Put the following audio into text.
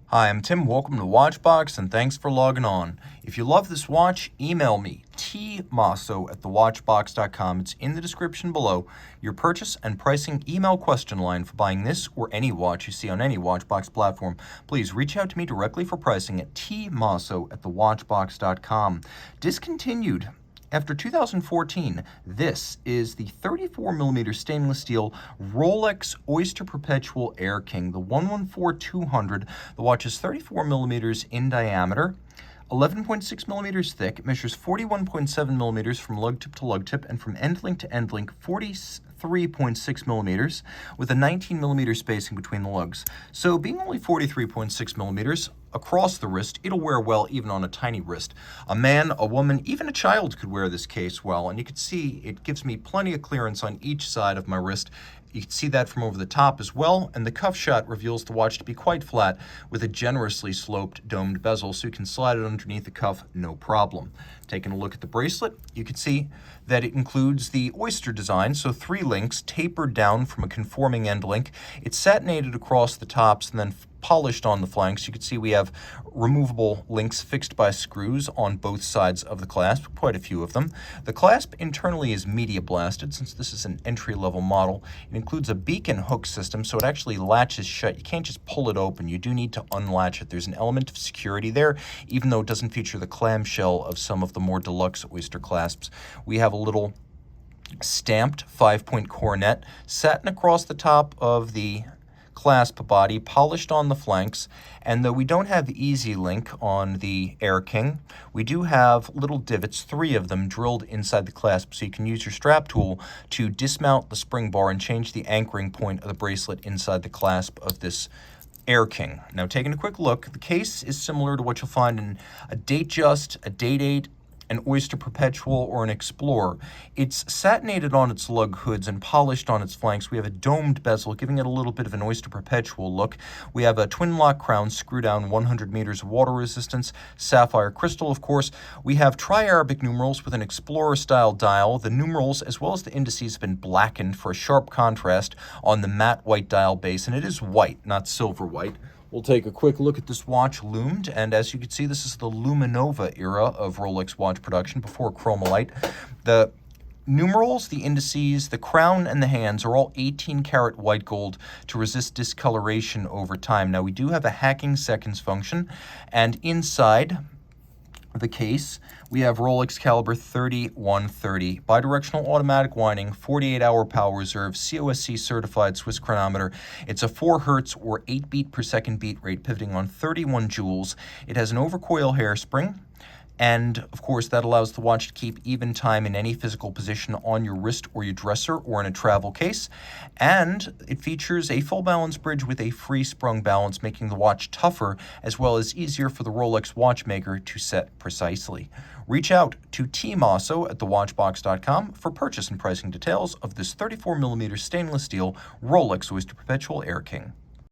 Hi, I'm Tim. Welcome to Watchbox, and thanks for logging on. If you love this watch, email me, tmosso@thewatchbox.com. It's in the description below. Your purchase and pricing email question line for buying this or any watch you see on any Watchbox platform. Please reach out to me directly for pricing at tmosso@thewatchbox.com. Discontinued. After 2014, this is the 34mm stainless steel Rolex Oyster Perpetual Air King, the 114-200. The watch is 34mm in diameter, 11.6 millimeters thick. It measures 41.7 millimeters from lug tip to lug tip, and from end link to end link, 43.6 millimeters, with a 19 millimeter spacing between the lugs. So being only 43.6 millimeters across the wrist, it'll wear well even on a tiny wrist. A man, a woman, even a child could wear this case well, and you can see it gives me plenty of clearance on each side of my wrist. You can see that from over the top as well, and the cuff shot reveals the watch to be quite flat with a generously sloped domed bezel, so you can slide it underneath the cuff no problem. Taking a look at the bracelet, you can see that it includes the Oyster design, so 3 links tapered down from a conforming end link. It's satinated across the tops and then polished on the flanks. You can see we have removable links fixed by screws on both sides of the clasp, quite a few of them. The clasp internally is media blasted, since this is an entry-level model. It includes a beacon hook system, so it actually latches shut. You can't just pull it open. You do need to unlatch it. There's an element of security there, even though it doesn't feature the clamshell of some of the more deluxe Oyster clasps. We have a little stamped 5-point coronet, satin across the top of the clasp body, polished on the flanks, and though we don't have the easy link on the Air King, we do have little divots, 3 of them, drilled inside the clasp, so you can use your strap tool to dismount the spring bar and change the anchoring point of the bracelet inside the clasp of this Air King. Now, taking a quick look, the case is similar to what you'll find in a Datejust, a Date-8, an Oyster Perpetual, or an Explorer. It's satinated on its lug hoods and polished on its flanks. We have a domed bezel, giving it a little bit of an Oyster Perpetual look. We have a twin lock crown, screw down 100 meters of water resistance, sapphire crystal, of course. We have tri-Arabic numerals with an Explorer-style dial. The numerals, as well as the indices, have been blackened for a sharp contrast on the matte white dial base, and it is white, not silver white. We'll take a quick look at this watch loomed, and as you can see, this is the Luminova era of Rolex watch production before Chromolite. The numerals, the indices, the crown, and the hands are all 18-karat white gold to resist discoloration over time. Now, we do have a hacking seconds function, and inside the case, we have Rolex caliber 3130, bidirectional automatic winding, 48-hour power reserve, COSC certified Swiss chronometer. It's a 4 hertz or 8 beat per second beat rate, pivoting on 31 joules. It has an overcoil hairspring, and of course that allows the watch to keep even time in any physical position on your wrist or your dresser or in a travel case. And it features a full balance bridge with a free sprung balance, making the watch tougher as well as easier for the Rolex watchmaker to set precisely. Reach out to Team Mosso at thewatchbox.com for purchase and pricing details of this 34mm stainless steel Rolex Oyster Perpetual Air King.